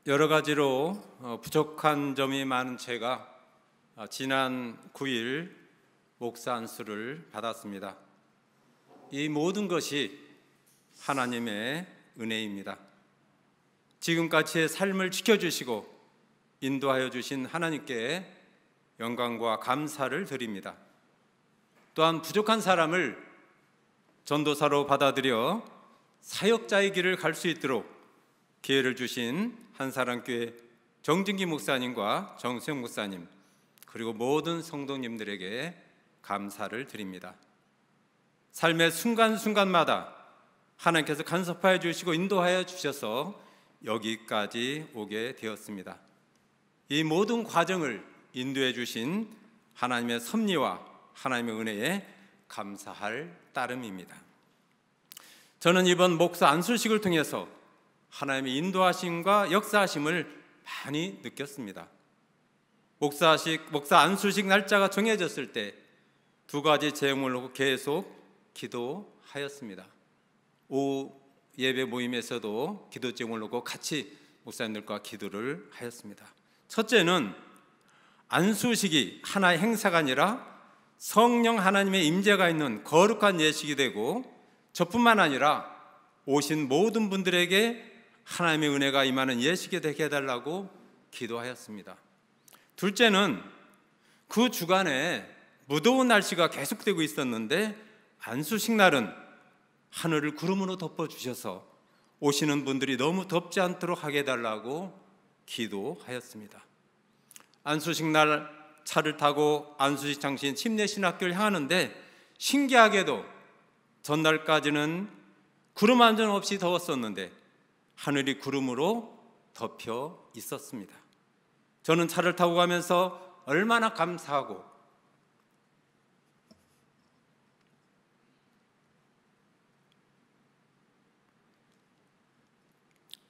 여러 가지로 부족한 점이 많은 제가 지난 9일 목사 안수를 받았습니다. 이 모든 것이 하나님의 은혜입니다. 지금까지의 삶을 지켜주시고 인도하여 주신 하나님께 영광과 감사를 드립니다. 또한 부족한 사람을 전도사로 받아들여 사역자의 길을 갈 수 있도록 기회를 주신 한사랑교회 정진기 목사님과 정수영 목사님, 그리고 모든 성도님들에게 감사를 드립니다. 삶의 순간순간마다 하나님께서 간섭하여 주시고 인도하여 주셔서 여기까지 오게 되었습니다. 이 모든 과정을 인도해 주신 하나님의 섭리와 하나님의 은혜에 감사할 따름입니다. 저는 이번 목사 안수식을 통해서 하나님의 인도하심과 역사하심을 많이 느꼈습니다. 목사 안수식 날짜가 정해졌을 때 두 가지 제목을 놓고 계속 기도하였습니다. 오후 예배 모임에서도 기도 제목을 놓고 같이 목사님들과 기도를 하였습니다. 첫째는 안수식이 하나의 행사가 아니라 성령 하나님의 임재가 있는 거룩한 예식이 되고, 저뿐만 아니라 오신 모든 분들에게 하나님의 은혜가 임하는 예식이 되게 해달라고 기도하였습니다. 둘째는 그 주간에 무더운 날씨가 계속되고 있었는데 안수식 날은 하늘을 구름으로 덮어주셔서 오시는 분들이 너무 덥지 않도록 하게 해달라고 기도하였습니다. 안수식 날 차를 타고 안수식 장신 침례신학교를 향하는데 신기하게도 전날까지는 구름 한 점 없이 더웠었는데 하늘이 구름으로 덮여 있었습니다. 저는 차를 타고 가면서 얼마나 감사하고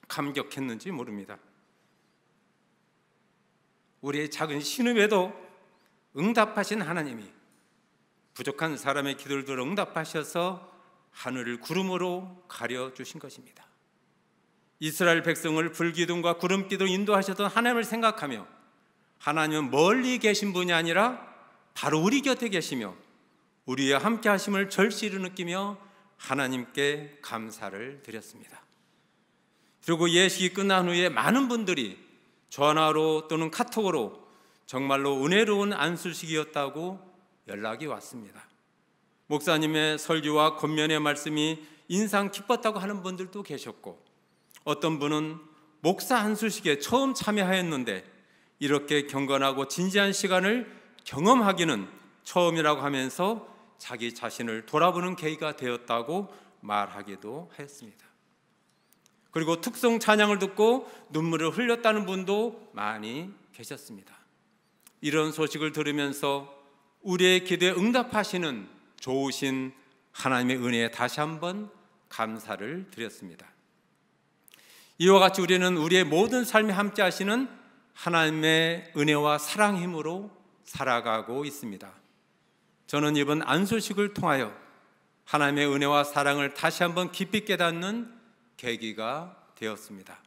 감격했는지 모릅니다. 우리의 작은 신음에도 응답하신 하나님이 부족한 사람의 기도를 들어 응답하셔서 하늘을 구름으로 가려주신 것입니다. 이스라엘 백성을 불기둥과 구름기둥 인도하셨던 하나님을 생각하며, 하나님은 멀리 계신 분이 아니라 바로 우리 곁에 계시며 우리와 함께 하심을 절실히 느끼며 하나님께 감사를 드렸습니다. 그리고 예식이 끝난 후에 많은 분들이 전화로 또는 카톡으로 정말로 은혜로운 안수식이었다고 연락이 왔습니다. 목사님의 설교와 권면의 말씀이 인상 깊었다고 하는 분들도 계셨고, 어떤 분은 목사 안수식에 처음 참여하였는데 이렇게 경건하고 진지한 시간을 경험하기는 처음이라고 하면서 자기 자신을 돌아보는 계기가 되었다고 말하기도 하였습니다. 그리고 특송 찬양을 듣고 눈물을 흘렸다는 분도 많이 계셨습니다. 이런 소식을 들으면서 우리의 기도에 응답하시는 좋으신 하나님의 은혜에 다시 한번 감사를 드렸습니다. 이와 같이 우리는 우리의 모든 삶에 함께 하시는 하나님의 은혜와 사랑 힘으로 살아가고 있습니다. 저는 이번 안수식을 통하여 하나님의 은혜와 사랑을 다시 한번 깊이 깨닫는 계기가 되었습니다.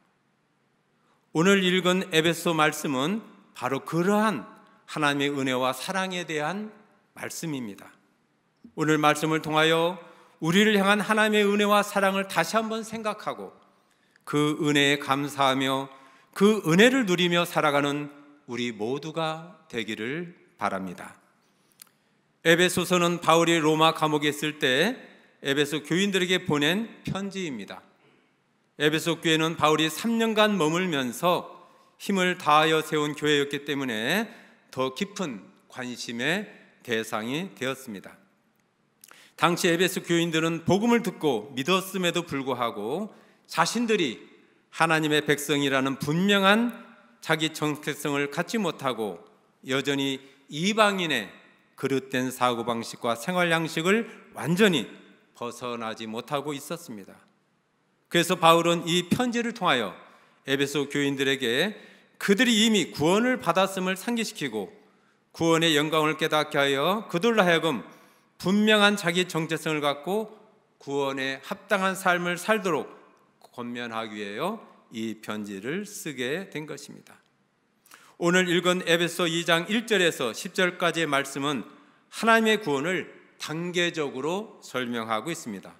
오늘 읽은 에베소 말씀은 바로 그러한 하나님의 은혜와 사랑에 대한 말씀입니다. 오늘 말씀을 통하여 우리를 향한 하나님의 은혜와 사랑을 다시 한번 생각하고 그 은혜에 감사하며 그 은혜를 누리며 살아가는 우리 모두가 되기를 바랍니다. 에베소서는 바울이 로마 감옥에 있을 때 에베소 교인들에게 보낸 편지입니다. 에베소 교회는 바울이 3년간 머물면서 힘을 다하여 세운 교회였기 때문에 더 깊은 관심의 대상이 되었습니다. 당시 에베소 교인들은 복음을 듣고 믿었음에도 불구하고 자신들이 하나님의 백성이라는 분명한 자기 정체성을 갖지 못하고 여전히 이방인의 그릇된 사고방식과 생활 양식을 완전히 벗어나지 못하고 있었습니다. 그래서 바울은 이 편지를 통하여 에베소 교인들에게 그들이 이미 구원을 받았음을 상기시키고 구원의 영광을 깨닫게 하여 그들로 하여금 분명한 자기 정체성을 갖고 구원에 합당한 삶을 살도록 권면하기 위하여 이 편지를 쓰게 된 것입니다. 오늘 읽은 에베소 2장 1절에서 10절까지의 말씀은 하나님의 구원을 단계적으로 설명하고 있습니다.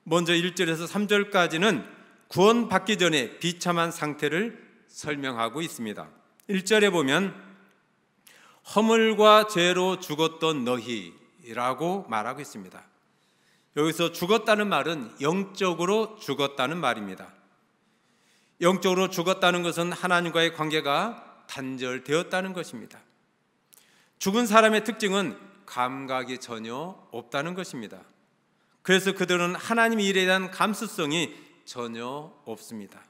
먼저 1절에서 3절까지는 구원받기 전에 비참한 상태를 설명하고 있습니다. 1절에 보면 허물과 죄로 죽었던 너희라고 말하고 있습니다. 여기서 죽었다는 말은 영적으로 죽었다는 말입니다. 영적으로 죽었다는 것은 하나님과의 관계가 단절되었다는 것입니다. 죽은 사람의 특징은 감각이 전혀 없다는 것입니다. 그래서 그들은 하나님 일에 대한 감수성이 전혀 없습니다.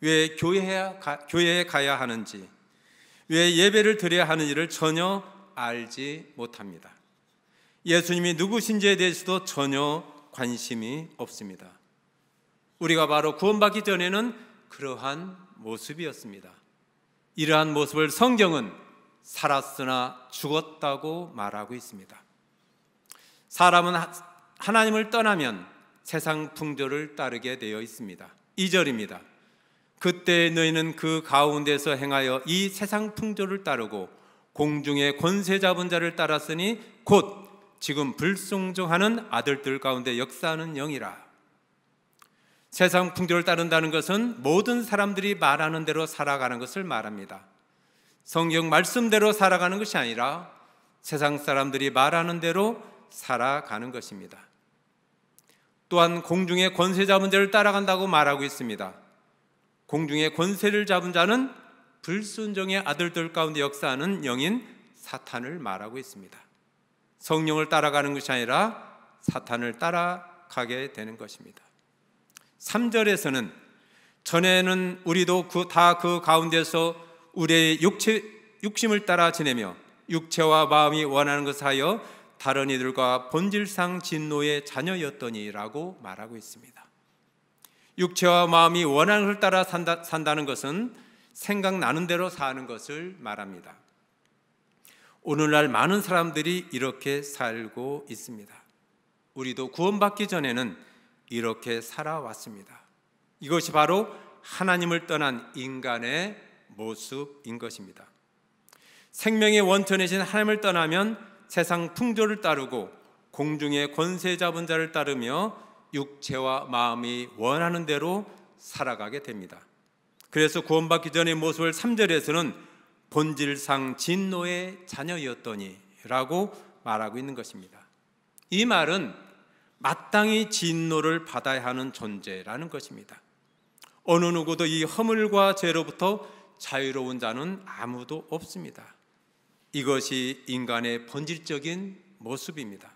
왜 교회에 가야 하는지, 왜 예배를 드려야 하는지를 전혀 알지 못합니다. 예수님이 누구신지에 대해서도 전혀 관심이 없습니다. 우리가 바로 구원받기 전에는 그러한 모습이었습니다. 이러한 모습을 성경은 살았으나 죽었다고 말하고 있습니다. 사람은 하나님을 떠나면 세상 풍조를 따르게 되어 있습니다. 2절입니다. 그때 너희는 그 가운데서 행하여 이 세상 풍조를 따르고 공중의 권세 잡은 자를 따랐으니 곧 지금 불순종하는 아들들 가운데 역사하는 영이라. 세상 풍조를 따른다는 것은 모든 사람들이 말하는 대로 살아가는 것을 말합니다. 성경 말씀대로 살아가는 것이 아니라 세상 사람들이 말하는 대로 살아가는 것입니다. 또한 공중의 권세 잡은 자를 따라간다고 말하고 있습니다. 공중의 권세를 잡은 자는 불순종의 아들들 가운데 역사하는 영인 사탄을 말하고 있습니다. 성령을 따라가는 것이 아니라 사탄을 따라가게 되는 것입니다. 3절에서는 전에는 우리도 다 그 가운데서 우리의 육심을 따라 지내며 육체와 마음이 원하는 것을 하여 다른 이들과 본질상 진노의 자녀였더니라고 말하고 있습니다. 육체와 마음이 원하는 것을 따라 산다는 것은 생각나는 대로 사는 것을 말합니다. 오늘날 많은 사람들이 이렇게 살고 있습니다. 우리도 구원받기 전에는 이렇게 살아왔습니다. 이것이 바로 하나님을 떠난 인간의 모습인 것입니다. 생명의 원천이신 하나님을 떠나면 세상 풍조를 따르고 공중의 권세 잡은 자를 따르며 육체와 마음이 원하는 대로 살아가게 됩니다. 그래서 구원받기 전의 모습을 3절에서는 본질상 진노의 자녀였더니 라고 말하고 있는 것입니다. 이 말은 마땅히 진노를 받아야 하는 존재라는 것입니다. 어느 누구도 이 허물과 죄로부터 자유로운 자는 아무도 없습니다. 이것이 인간의 본질적인 모습입니다.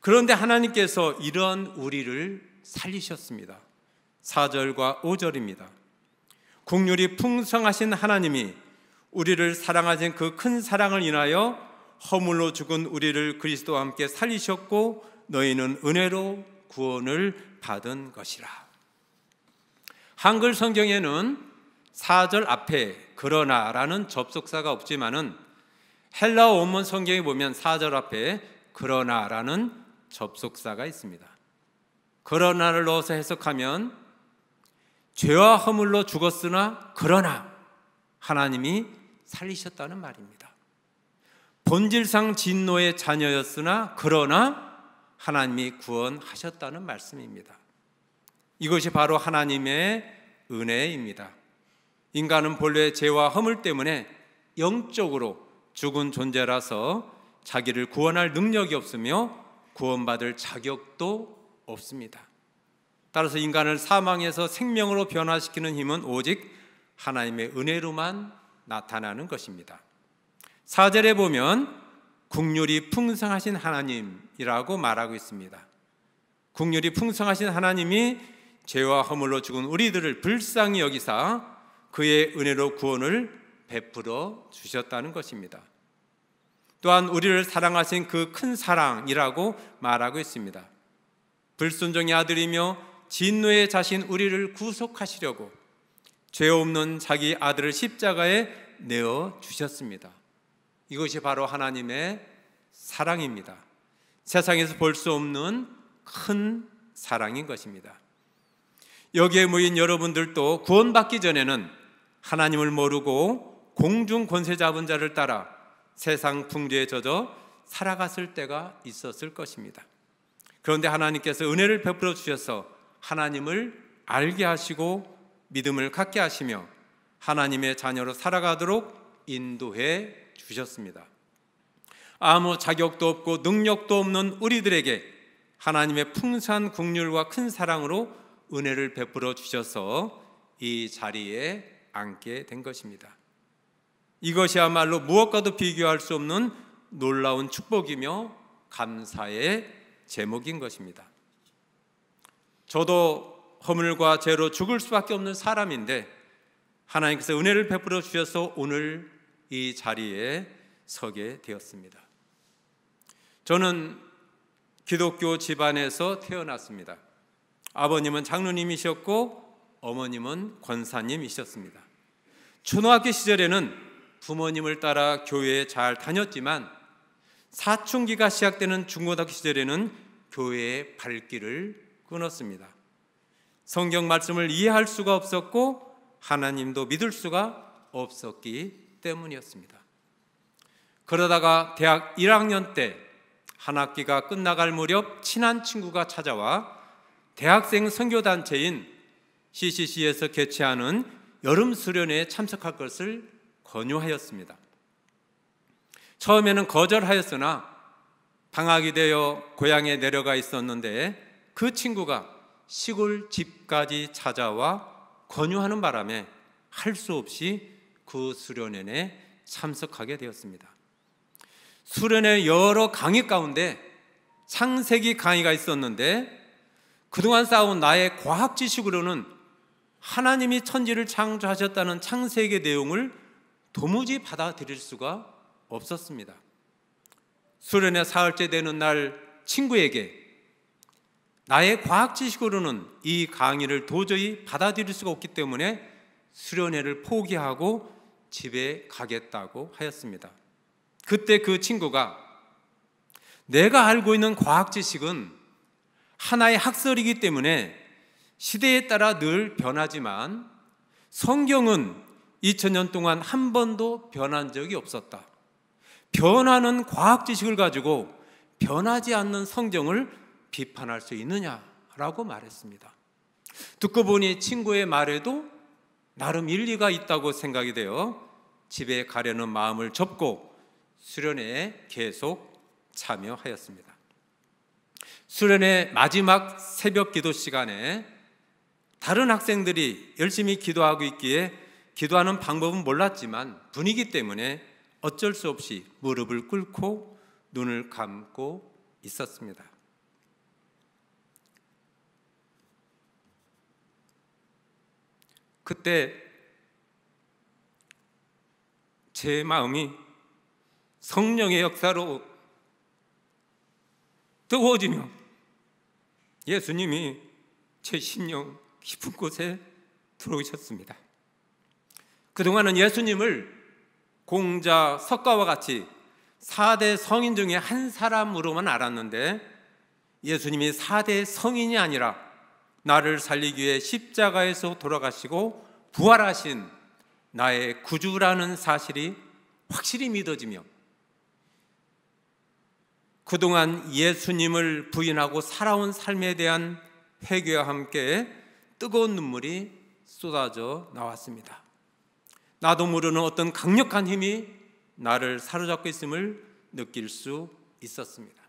그런데 하나님께서 이런 우리를 살리셨습니다. 4절과 5절입니다. 긍휼이 풍성하신 하나님이 우리를 사랑하신 그 큰 사랑을 인하여 허물로 죽은 우리를 그리스도와 함께 살리셨고 너희는 은혜로 구원을 받은 것이라. 한글 성경에는 4절 앞에 그러나라는 접속사가 없지만은 헬라어 원문 성경에 보면 4절 앞에 그러나라는 접속사가 있습니다. 그러나를 넣어서 해석하면 죄와 허물로 죽었으나 그러나 하나님이 살리셨다는 말입니다. 본질상 진노의 자녀였으나 그러나 하나님이 구원하셨다는 말씀입니다. 이것이 바로 하나님의 은혜입니다. 인간은 본래 죄와 허물 때문에 영적으로 죽은 존재라서 자기를 구원할 능력이 없으며 구원받을 자격도 없습니다. 따라서 인간을 사망에서 생명으로 변화시키는 힘은 오직 하나님의 은혜로만 나타나는 것입니다. 4절에 보면 긍휼이 풍성하신 하나님이라고 말하고 있습니다. 긍휼이 풍성하신 하나님이 죄와 허물로 죽은 우리들을 불쌍히 여기사 그의 은혜로 구원을 베풀어 주셨다는 것입니다. 또한 우리를 사랑하신 그 큰 사랑이라고 말하고 있습니다. 불순종의 아들이며 진노의 자신 우리를 구속하시려고 죄 없는 자기 아들을 십자가에 내어 주셨습니다. 이것이 바로 하나님의 사랑입니다. 세상에서 볼 수 없는 큰 사랑인 것입니다. 여기에 모인 여러분들도 구원받기 전에는 하나님을 모르고 공중 권세 잡은 자를 따라 세상 풍조에 젖어 살아갔을 때가 있었을 것입니다. 그런데 하나님께서 은혜를 베풀어 주셔서 하나님을 알게 하시고 믿음을 갖게 하시며 하나님의 자녀로 살아가도록 인도해 주셨습니다. 아무 자격도 없고 능력도 없는 우리들에게 하나님의 풍성한 긍휼과 큰 사랑으로 은혜를 베풀어 주셔서 이 자리에 앉게 된 것입니다. 이것이야말로 무엇과도 비교할 수 없는 놀라운 축복이며 감사의 제목인 것입니다. 저도 허물과 죄로 죽을 수밖에 없는 사람인데 하나님께서 은혜를 베풀어 주셔서 오늘 이 자리에 서게 되었습니다. 저는 기독교 집안에서 태어났습니다. 아버님은 장로님이셨고 어머님은 권사님이셨습니다. 초등학교 시절에는 부모님을 따라 교회에 잘 다녔지만 사춘기가 시작되는 중고등학교 시절에는 교회의 발길을 끊었습니다. 성경 말씀을 이해할 수가 없었고 하나님도 믿을 수가 없었기 때문이었습니다. 그러다가 대학 1학년 때 한 학기가 끝나갈 무렵 친한 친구가 찾아와 대학생 선교단체인 CCC에서 개최하는 여름 수련회에 참석할 것을 권유하였습니다. 처음에는 거절하였으나 방학이 되어 고향에 내려가 있었는데 그 친구가 시골 집까지 찾아와 권유하는 바람에 할 수 없이 그 수련회에 참석하게 되었습니다. 수련회 여러 강의 가운데 창세기 강의가 있었는데 그동안 쌓아온 나의 과학 지식으로는 하나님이 천지를 창조하셨다는 창세기 내용을 도무지 받아들일 수가 없었습니다. 수련회 사흘째 되는 날 친구에게 나의 과학 지식으로는 이 강의를 도저히 받아들일 수가 없기 때문에 수련회를 포기하고 집에 가겠다고 하였습니다. 그때 그 친구가 내가 알고 있는 과학 지식은 하나의 학설이기 때문에 시대에 따라 늘 변하지만 성경은 2000년 동안 한 번도 변한 적이 없었다. 변하는 과학 지식을 가지고 변하지 않는 성경을 비판할 수 있느냐라고 말했습니다. 듣고 보니 친구의 말에도 나름 일리가 있다고 생각이 되어 집에 가려는 마음을 접고 수련회에 계속 참여하였습니다. 수련회 마지막 새벽 기도 시간에 다른 학생들이 열심히 기도하고 있기에 기도하는 방법은 몰랐지만 분위기 때문에 어쩔 수 없이 무릎을 꿇고 눈을 감고 있었습니다. 그때 제 마음이 성령의 역사로 뜨거워지며 예수님이 제 심령 깊은 곳에 들어오셨습니다. 그동안은 예수님을 공자, 석가와 같이 4대 성인 중에 한 사람으로만 알았는데 예수님이 4대 성인이 아니라 나를 살리기 위해 십자가에서 돌아가시고 부활하신 나의 구주라는 사실이 확실히 믿어지며 그동안 예수님을 부인하고 살아온 삶에 대한 회개와 함께 뜨거운 눈물이 쏟아져 나왔습니다. 나도 모르는 어떤 강력한 힘이 나를 사로잡고 있음을 느낄 수 있었습니다.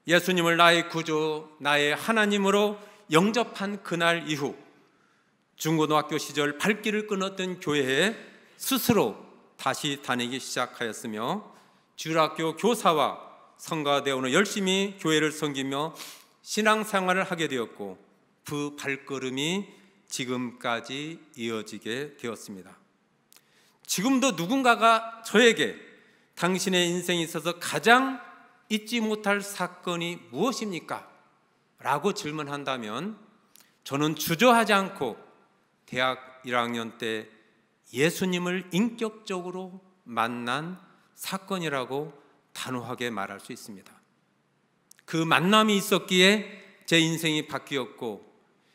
예수님을 나의 구주, 나의 하나님으로 영접한 그날 이후 중고등학교 시절 발길을 끊었던 교회에 스스로 다시 다니기 시작하였으며 주일학교 교사와 성가대원으로 열심히 교회를 섬기며 신앙생활을 하게 되었고 그 발걸음이 지금까지 이어지게 되었습니다. 지금도 누군가가 저에게 당신의 인생에 있어서 가장 잊지 못할 사건이 무엇입니까? 라고 질문한다면 저는 주저하지 않고 대학 1학년 때 예수님을 인격적으로 만난 사건이라고 단호하게 말할 수 있습니다. 그 만남이 있었기에 제 인생이 바뀌었고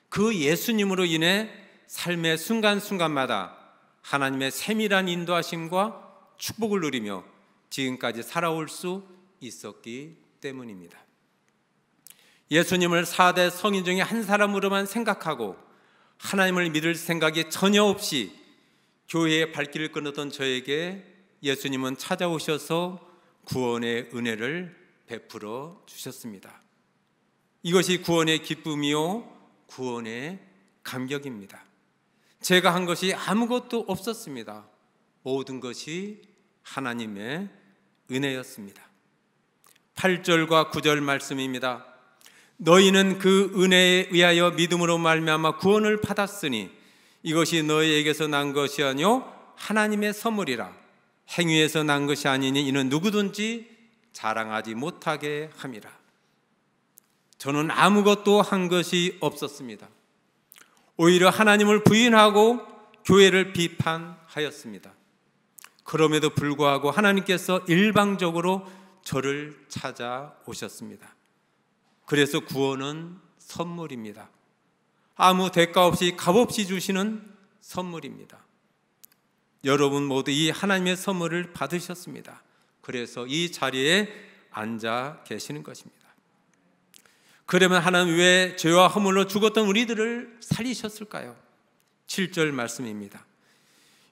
그 예수님으로 인해 삶의 순간순간마다 하나님의 세밀한 인도하심과 축복을 누리며 지금까지 살아올 수 있었기 때문입니다. 예수님을 4대 성인 중에 한 사람으로만 생각하고 하나님을 믿을 생각이 전혀 없이 교회의 발길을 끊었던 저에게 예수님은 찾아오셔서 구원의 은혜를 베풀어 주셨습니다. 이것이 구원의 기쁨이요 구원의 감격입니다. 제가 한 것이 아무것도 없었습니다. 모든 것이 하나님의 은혜였습니다. 8절과 9절 말씀입니다. 너희는 그 은혜에 의하여 믿음으로 말미암아 구원을 받았으니 이것이 너희에게서 난 것이 아니요 하나님의 선물이라. 행위에서 난 것이 아니니 이는 누구든지 자랑하지 못하게 함이라. 저는 아무것도 한 것이 없었습니다. 오히려 하나님을 부인하고 교회를 비판하였습니다. 그럼에도 불구하고 하나님께서 일방적으로 저를 찾아오셨습니다. 그래서 구원은 선물입니다. 아무 대가 없이 값없이 주시는 선물입니다. 여러분 모두 이 하나님의 선물을 받으셨습니다. 그래서 이 자리에 앉아 계시는 것입니다. 그러면 하나님 왜 죄와 허물로 죽었던 우리들을 살리셨을까요? 7절 말씀입니다.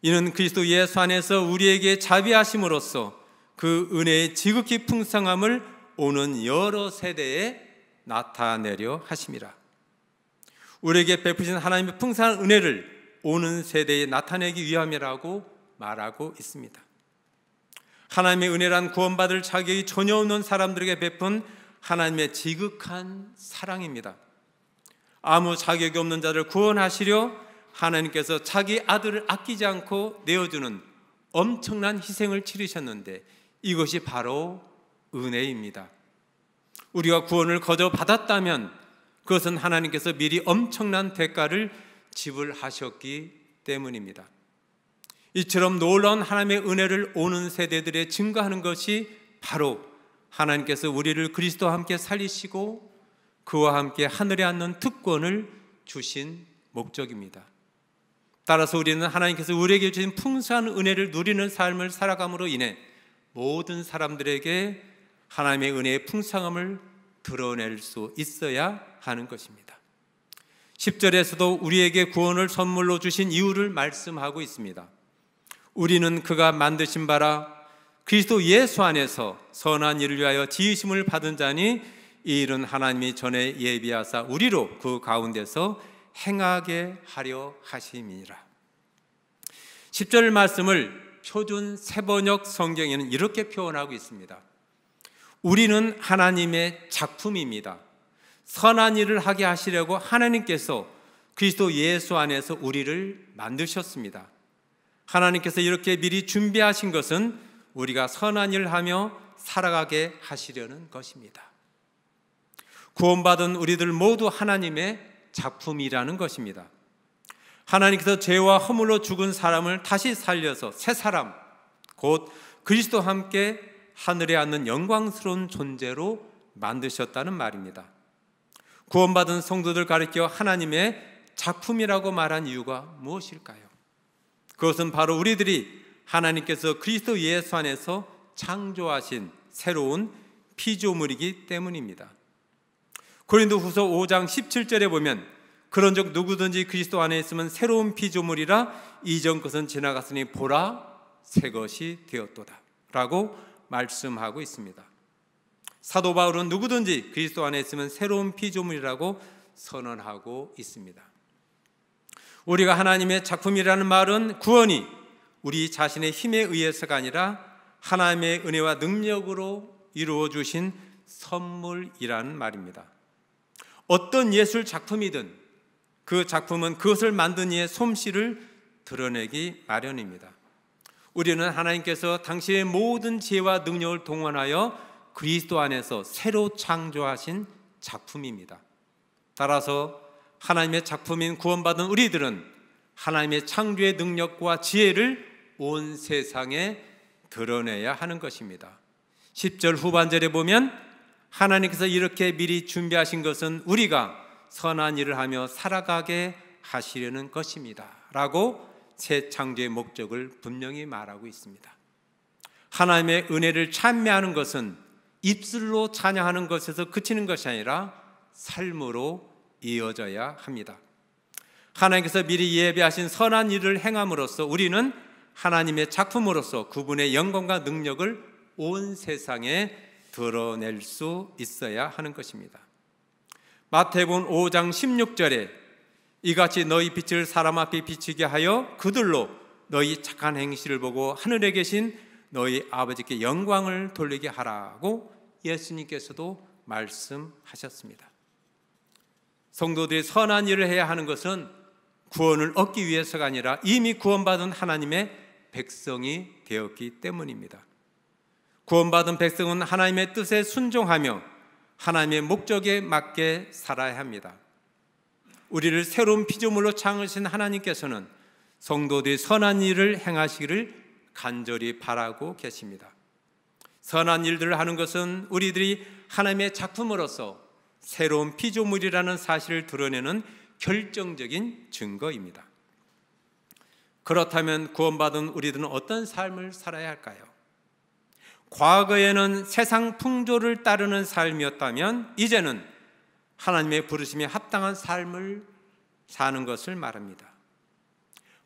이는 그리스도 예수 안에서 우리에게 자비하심으로써 그 은혜의 지극히 풍성함을 오는 여러 세대에 나타내려 하심이라. 우리에게 베푸신 하나님의 풍성한 은혜를 오는 세대에 나타내기 위함이라고 말하고 있습니다. 하나님의 은혜란 구원받을 자격이 전혀 없는 사람들에게 베푼 하나님의 지극한 사랑입니다. 아무 자격이 없는 자를 구원하시려 하나님께서 자기 아들을 아끼지 않고 내어주는 엄청난 희생을 치르셨는데 이것이 바로 은혜입니다. 우리가 구원을 거저 받았다면 그것은 하나님께서 미리 엄청난 대가를 지불하셨기 때문입니다. 이처럼 놀라운 하나님의 은혜를 오는 세대들에 증거하는 것이 바로 하나님께서 우리를 그리스도와 함께 살리시고 그와 함께 하늘에 앉는 특권을 주신 목적입니다. 따라서 우리는 하나님께서 우리에게 주신 풍성한 은혜를 누리는 삶을 살아감으로 인해 모든 사람들에게 하나님의 은혜의 풍성함을 드러낼 수 있어야 하는 것입니다. 10절에서도 우리에게 구원을 선물로 주신 이유를 말씀하고 있습니다. 우리는 그가 만드신 바라 그리스도 예수 안에서 선한 일을 위하여 지으심을 받은 자니 이 일은 하나님이 전에 예비하사 우리로 그 가운데서 행하게 하려 하심이라. 10절 말씀을 표준 세번역 성경에는 이렇게 표현하고 있습니다. 우리는 하나님의 작품입니다. 선한 일을 하게 하시려고 하나님께서 그리스도 예수 안에서 우리를 만드셨습니다. 하나님께서 이렇게 미리 준비하신 것은 우리가 선한 일을 하며 살아가게 하시려는 것입니다. 구원받은 우리들 모두 하나님의 작품이라는 것입니다. 하나님께서 죄와 허물로 죽은 사람을 다시 살려서 새 사람, 곧 그리스도와 함께 하늘에 앉는 영광스러운 존재로 만드셨다는 말입니다. 구원받은 성도들 가리켜 하나님의 작품이라고 말한 이유가 무엇일까요? 그것은 바로 우리들이 하나님께서 그리스도 예수 안에서 창조하신 새로운 피조물이기 때문입니다. 고린도후서 5장 17절에 보면 그런즉 누구든지 그리스도 안에 있으면 새로운 피조물이라 이전 것은 지나갔으니 보라 새 것이 되었도다 라고 말씀하고 있습니다. 사도 바울은 누구든지 그리스도 안에 있으면 새로운 피조물이라고 선언하고 있습니다. 우리가 하나님의 작품이라는 말은 구원이 우리 자신의 힘에 의해서가 아니라 하나님의 은혜와 능력으로 이루어 주신 선물이라는 말입니다. 어떤 예술 작품이든 그 작품은 그것을 만든 이의 솜씨를 드러내기 마련입니다. 우리는 하나님께서 당신의 모든 지혜와 능력을 동원하여 그리스도 안에서 새로 창조하신 작품입니다. 따라서 하나님의 작품인 구원받은 우리들은 하나님의 창조의 능력과 지혜를 온 세상에 드러내야 하는 것입니다. 10절 후반절에 보면 하나님께서 이렇게 미리 준비하신 것은 우리가 선한 일을 하며 살아가게 하시려는 것입니다 라고 새 창조의 목적을 분명히 말하고 있습니다. 하나님의 은혜를 찬미하는 것은 입술로 찬양하는 것에서 그치는 것이 아니라 삶으로 이어져야 합니다. 하나님께서 미리 예배하신 선한 일을 행함으로써 우리는 하나님의 작품으로서 그분의 영광과 능력을 온 세상에 드러낼 수 있어야 하는 것입니다. 마태복음 5장 16절에 이같이 너희 빛을 사람 앞에 비치게 하여 그들로 너희 착한 행실을 보고 하늘에 계신 너희 아버지께 영광을 돌리게 하라고 예수님께서도 말씀하셨습니다. 성도들이 선한 일을 해야 하는 것은 구원을 얻기 위해서가 아니라 이미 구원받은 하나님의 백성이 되었기 때문입니다. 구원받은 백성은 하나님의 뜻에 순종하며 하나님의 목적에 맞게 살아야 합니다. 우리를 새로운 피조물로 창으신 하나님께서는 성도들이 선한 일을 행하시기를 간절히 바라고 계십니다. 선한 일들을 하는 것은 우리들이 하나님의 작품으로서 새로운 피조물이라는 사실을 드러내는 결정적인 증거입니다. 그렇다면 구원받은 우리들은 어떤 삶을 살아야 할까요? 과거에는 세상 풍조를 따르는 삶이었다면 이제는 하나님의 부르심에 합당한 삶을 사는 것을 말합니다.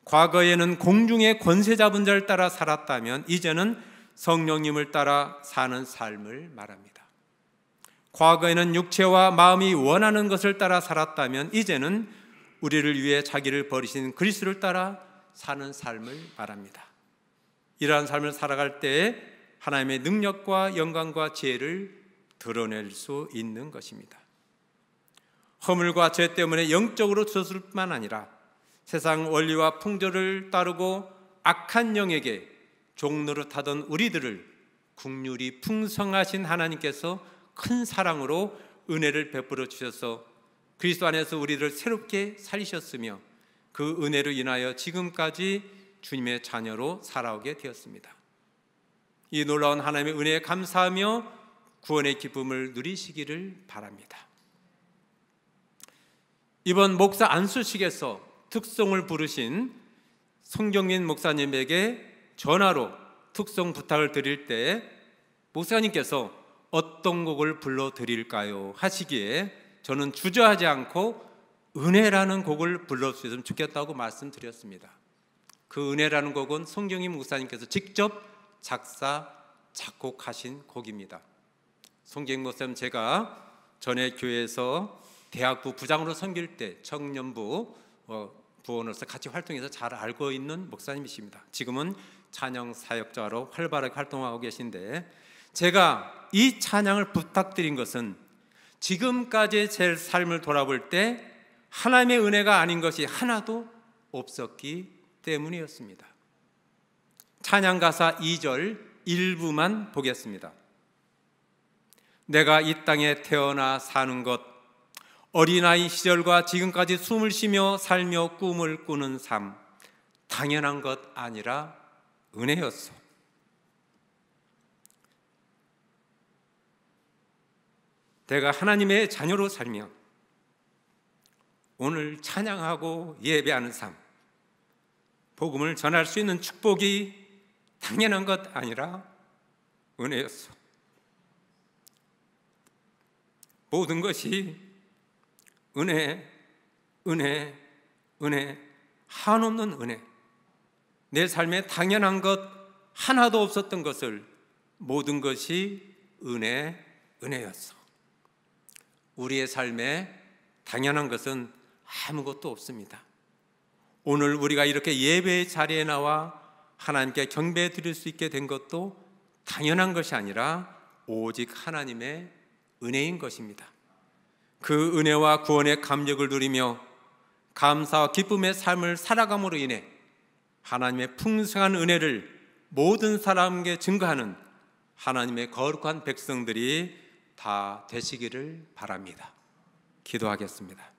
과거에는 공중의 권세 잡은 자를 따라 살았다면 이제는 성령님을 따라 사는 삶을 말합니다. 과거에는 육체와 마음이 원하는 것을 따라 살았다면 이제는 우리를 위해 자기를 버리신 그리스도를 따라 사는 삶을 말합니다. 이러한 삶을 살아갈 때에 하나님의 능력과 영광과 지혜를 드러낼 수 있는 것입니다. 허물과 죄 때문에 영적으로 젖을 뿐만 아니라 세상 원리와 풍조를 따르고 악한 영에게 종노릇하던 우리들을 긍휼이 풍성하신 하나님께서 큰 사랑으로 은혜를 베풀어 주셔서 그리스도 안에서 우리를 새롭게 살리셨으며 그 은혜로 인하여 지금까지 주님의 자녀로 살아오게 되었습니다. 이 놀라운 하나님의 은혜에 감사하며 구원의 기쁨을 누리시기를 바랍니다. 이번 목사 안수식에서 특송을 부르신 송경민 목사님에게 전화로 특송 부탁을 드릴 때 목사님께서 어떤 곡을 불러드릴까요? 하시기에 저는 주저하지 않고 은혜라는 곡을 불러주셨으면 좋겠다고 말씀드렸습니다. 그 은혜라는 곡은 송경민 목사님께서 직접 작사, 작곡하신 곡입니다. 송경민 목사님, 제가 전에 교회에서 대학부 부장으로 섬길 때 청년부 부원으로서 같이 활동해서 잘 알고 있는 목사님이십니다. 지금은 찬양 사역자로 활발하게 활동하고 계신데 제가 이 찬양을 부탁드린 것은 지금까지의 제 삶을 돌아볼 때 하나님의 은혜가 아닌 것이 하나도 없었기 때문이었습니다. 찬양 가사 2절 일부만 보겠습니다. 내가 이 땅에 태어나 사는 것, 어린아이 시절과 지금까지 숨을 쉬며 살며 꿈을 꾸는 삶, 당연한 것 아니라 은혜였소. 내가 하나님의 자녀로 살며 오늘 찬양하고 예배하는 삶, 복음을 전할 수 있는 축복이 당연한 것 아니라 은혜였소. 모든 것이 은혜, 은혜, 은혜, 한없는 은혜. 내 삶에 당연한 것 하나도 없었던 것을 모든 것이 은혜, 은혜였어. 우리의 삶에 당연한 것은 아무것도 없습니다. 오늘 우리가 이렇게 예배의 자리에 나와 하나님께 경배 드릴 수 있게 된 것도 당연한 것이 아니라 오직 하나님의 은혜인 것입니다. 그 은혜와 구원의 감격을 누리며 감사와 기쁨의 삶을 살아감으로 인해 하나님의 풍성한 은혜를 모든 사람에게 증거하는 하나님의 거룩한 백성들이 다 되시기를 바랍니다. 기도하겠습니다.